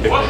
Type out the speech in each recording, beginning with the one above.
Niggas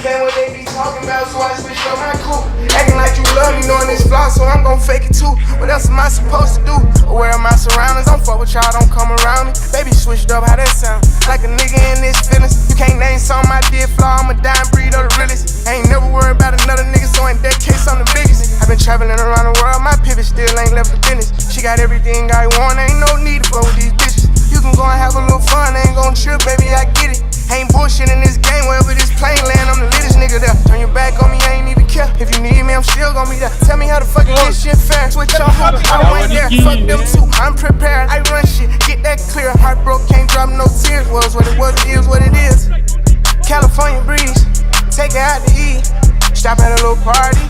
ain't what they be talking about, so I switched up my coupe. Acting like you love me, knowing it's flaw, so I'm gon' fake it too. What else am I supposed to do? Aware of my surroundings, don't fuck with y'all, don't come around me. Baby switched up, how that sound? Like a nigga in this feelings. You can't name something I did flaw, I'm a dying breed of the realest. I ain't never worried about another nigga, so in that case I'm the biggest. I've been traveling around the world, my pivot still ain't left the business. She got everything I want, ain't no need to fuck with these bitches. You can go and have a little fun, ain't gon' trip, baby, I get it. Ain't bullshit in this game, wherever this plane land, I'm the littest nigga there. Turn your back on me, I ain't even care. If you need me, I'm still gon' be there. Tell me how the fuck this shit fair. Switch on home, I went there. Fuck them too, I'm prepared. I run shit, get that clear. Heart broke, can't drop no tears. Was what it was, it is what it is. California breeze, take it out to eat. Stop at a little party.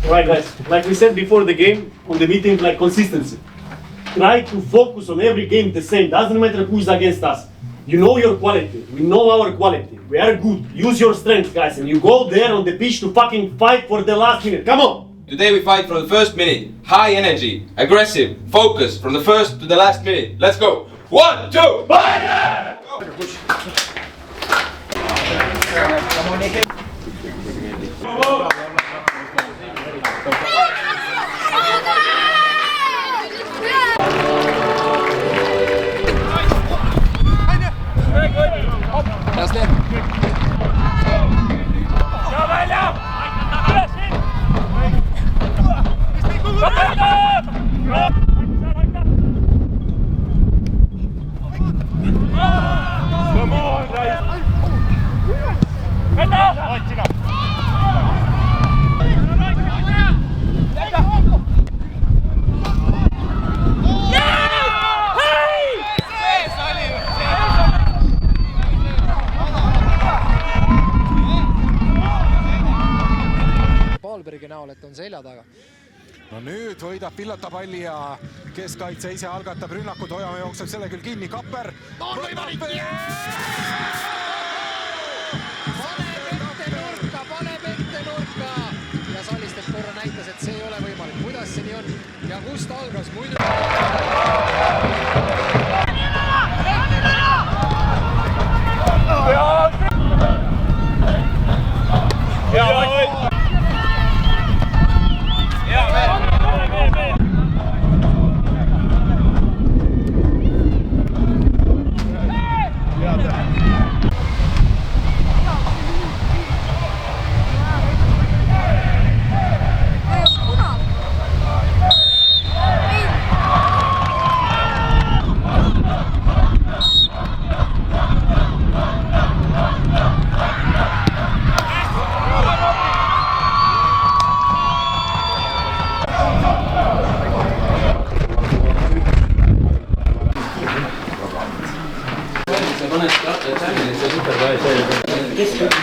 Right guys, like we said before the game, on the meeting, like consistency. Try to focus on every game the same, doesn't matter who is against us. You know your quality, we know our quality, we are good. Use your strength guys, and you go there on the pitch to fucking fight for the last minute, come on! Today we fight from the first minute, high energy, aggressive, focus, from the first to the last minute. Let's go! 1, 2, fire! Palbergi näol, et on selja taga. No nüüd võidab pillata palli ja keskkaitse ise algatab rünnakut, Ojamaa jookseb selle küll kinni, Kapper. Pane pette nurka ja Sallistet korra näitas, et see ei ole võimalik. Kuidas see nii on ja kust algas muidu?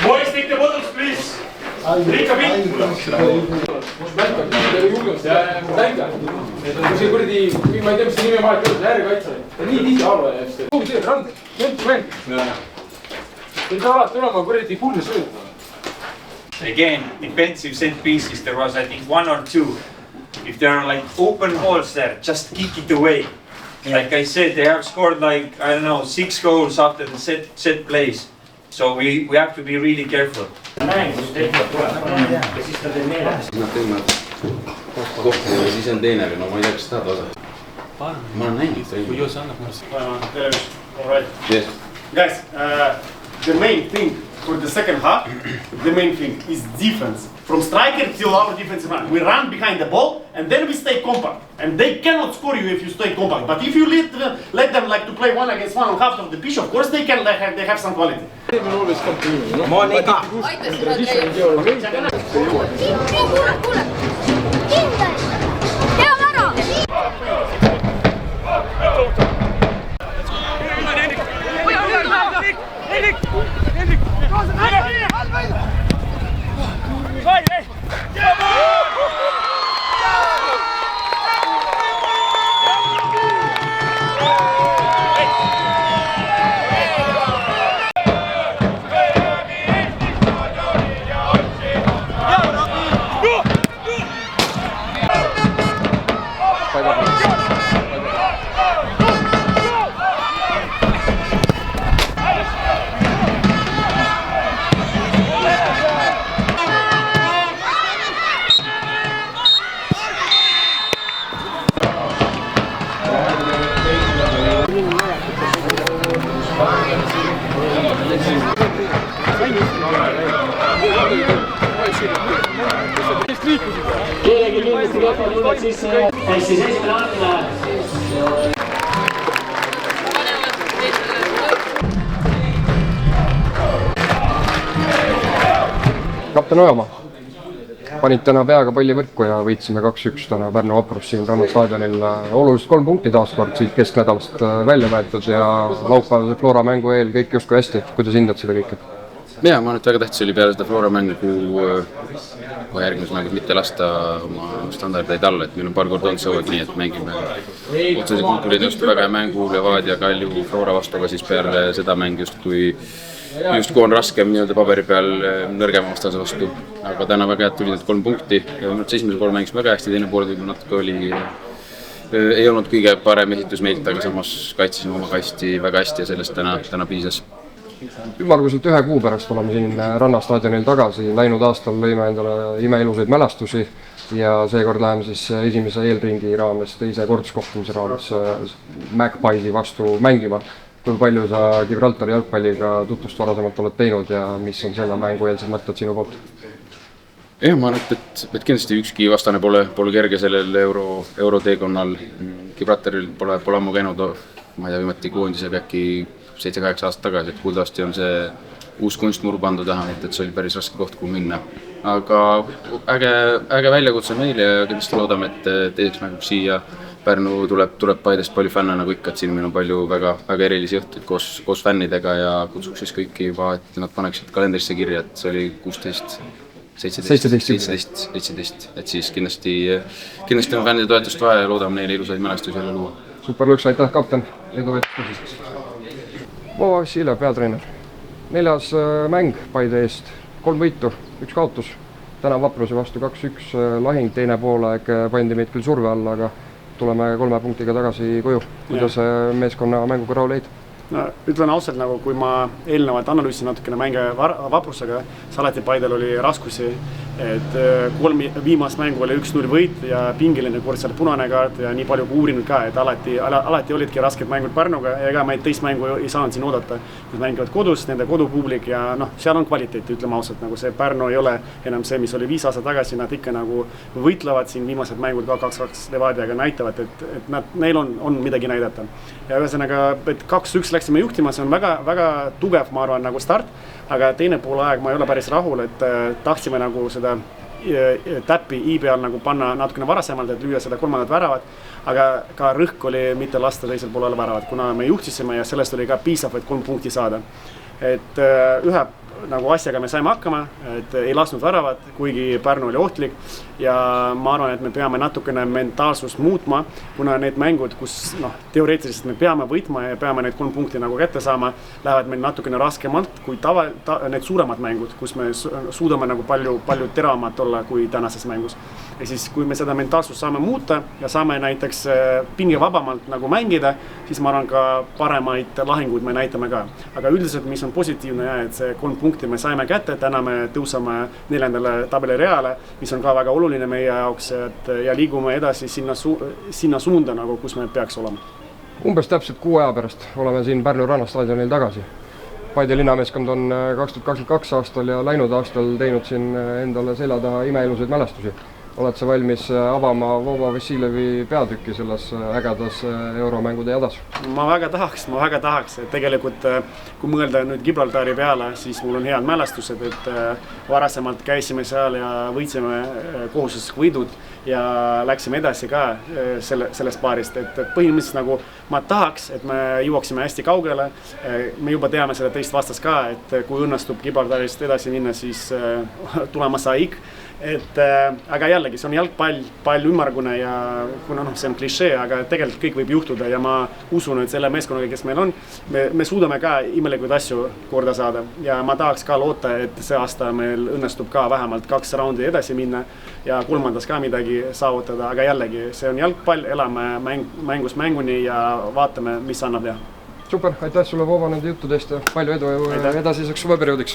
Boys, take the bottles, please! Riika pilt! Märkab teile julgemust ja tänka. Kui see kuradi, ma ei tea, mis see nime vahet on, äärekaitse. Nii tihti halva jääb see. Kuhu teed, rand? Ei saa alati olema kuradi full sööd. Again, defensive set pieces, there was I think 1 or 2. If there are like open holes there, just kick it away. Like I said, they have scored like, I don't know, 6 goals after the set plays. So we have to be really careful. Näen, kus tehtud tuleb, ja siis ta teeb meeles. Nad teevad kohtu ja siis on teine, no ma ei tea, kas tahad osa. Ma olen näinud. Kui Jus annab mulle. Tervist, all right. Yes. Guys, the main thing for the second half, the main thing is defense. From striker till our defensive man. We run behind the ball and then we stay compact. And they cannot score you if you stay compact. But if you let them like to play 1 against 1 on half of the pitch, of course they can. They have some quality. Monika! liikusid. Kellegi kindlasti kõik tuled sisse. Ehk siis esimene on kapten Ojamaa. Panid täna peaga palli võrku ja võitsime 2-1 täna Pärnu Vaprus siin Ranna staadionil. Oluliselt 3 punkti taaskord siit kesknädalast välja võetud ja laupäevase Flora mängu eel kõik justkui hästi. Kuidas hindad seda kõike? Jaa, ma arvan, et väga tähtis oli peale seda Flora mängu kohe järgmises mängus mitte lasta oma standardeid alla, et meil on paar korda olnud sõuad nii, et mängime otsese kultuuri just väga hea mängu Levadia, Kalju, Flora vastu, aga siis peale seda mäng justkui on raskem nii-öelda paberi peal nõrgema vastase vastu, aga täna väga head tulid 3 punkti ja esimese poole mängisime väga hästi, teine poole natuke ei olnud kõige parem esitus meilt, aga samas kaitsesime oma kasti väga hästi ja sellest täna piisas. Ümmarguselt 1 kuu pärast oleme siin Ranna staadionil tagasi, läinud aastal lõime endale imeilusaid mälestusi ja seekord läheme siis esimese eelringi raames, teise korduskohtumise raames Magpiesi vastu mängima. Kui palju sa Gibraltari jalgpalliga tutvust varasemalt oled teinud ja mis on selle mängueelsed mõtted sinu poolt? Ma arvan, et kindlasti ükski vastane pole kerge sellel euroteekonnal. Gibraltaril pole ammu käinud, ma ei tea, viimati koondisega äkki 7-8 aastat tagasi, et kuuldavasti on see uus kunstmuru pandu taha, et see oli päris raske koht, kuhu minna. Aga äge väljakutse meile ja kindlasti loodame, et teiseks mänguks siia Pärnu tuleb Paidest palju fänne nagu ikka, et siin meil on palju väga erilisi õhtuid koos fännidega ja kutsuks siis kõiki juba, et nad paneksid kalendrisse kirja, et see oli 16, 17, et siis kindlasti on fännide toetust vaja ja loodame neile ilusaid mälestusi jälle luua. Super lõks, aitäh kapten, edu võtmisest. Vova Vassile, peatreener. 4. mäng Paide eest, 3 võitu, 1 kaotus. Täna Vapruse vastu 2-1 lahing, teine poolaeg pandi meid küll surve alla, aga tuleme 3 punktiga tagasi koju. Kuidas meeskonna mänguga rahul jäid? No, ütlen ausalt, nagu kui ma eelnevalt analüüsin natukene mänge Vaprusega, siis alati Paidel oli raskusi, et 3 viimast mängu oli 1-0 võit ja pingeline kord seal punane kaart ja nii palju kui uurinud ka, et alati olidki rasked mängud Pärnuga ja ega ma teist mängu ei saanud siin oodata. Kui mängivad kodus, nende kodupublik ja seal on kvaliteet, ütleme ausalt, nagu see Pärnu ei ole enam see, mis oli 5 aastat tagasi, nad ikka nagu võitlevad siin viimased mängud ka 2-2 Levadiaga näitavad, et neil on midagi näidata. Ja ühesõnaga, et 2-1 läksime juhtima, see on väga tugev, ma arvan, nagu start, aga teine pool aeg ma ei ole päris rahul, et tahtsime nagu seda täppi I peal nagu panna natukene varasemalt, et lüüa seda 3. väravat, aga ka rõhk oli mitte lasta teisel poolele väravat, kuna me juhtisime ja sellest oli ka piisav, et 3 punkti saada. Et ühe nagu asjaga me saime hakkama, et ei lasknud väravat, kuigi Pärnu oli ohtlik ja ma arvan, et me peame natukene mentaalsust muutma, kuna need mängud, kus teoreetiliselt me peame võitma ja peame need 3 punkti nagu kätte saama, lähevad meil natukene raskemalt kui need suuremad mängud, kus me suudame nagu palju teravamad olla kui tänases mängus. Ja siis kui me seda mentaalsust saame muuta ja saame näiteks pingevabamalt nagu mängida, siis ma arvan ka paremaid lahinguid me näitame ka. Aga üldiselt, mis on positiivne ja et see 3 punkti me saime kätte, täna me tõusame 4. tabelireale, mis on ka väga oluline meie jaoks ja liigume edasi sinna suunda, nagu, kus me peaks olema. Umbes täpselt 6 aja pärast oleme siin Pärnu Ranna staadionil tagasi. Paide linnameeskond on 2022 aastal ja läinud aastal teinud siin endale selja taha imeilusaid mälestusi. Oled sa valmis avama Vova Vassilevi peatükki selles ägedas euromängude jadas? Ma väga tahaks. Tegelikult, kui mõelda nüüd Gibraltari peale, siis mul on head mälestused, et varasemalt käisime seal ja võitsime kohustuslik võidud ja läksime edasi ka sellest paarist. Et põhimõtteliselt nagu ma tahaks, et me jõuaksime hästi kaugele. Me juba teame seda teist vastast ka, et kui õnnestub Gibraltarist edasi minna, siis tulema saik. Aga jällegi, see on jalgpall ümmargune ja kuna see on klišee, aga tegelikult kõik võib juhtuda ja ma usun, et selle meeskonnaga, kes meil on, me suudame ka imelikuid asju korda saada ja ma tahaks ka loota, et see aasta meil õnnestub ka vähemalt 2 raundi edasi minna ja 3. ka midagi saavutada, aga jällegi, see on jalgpall, elame mängust mänguni ja vaatame, mis annab teha. Super, aitäh sulle Vova nende juttudest ja palju edu edasiseks suveperioodiks!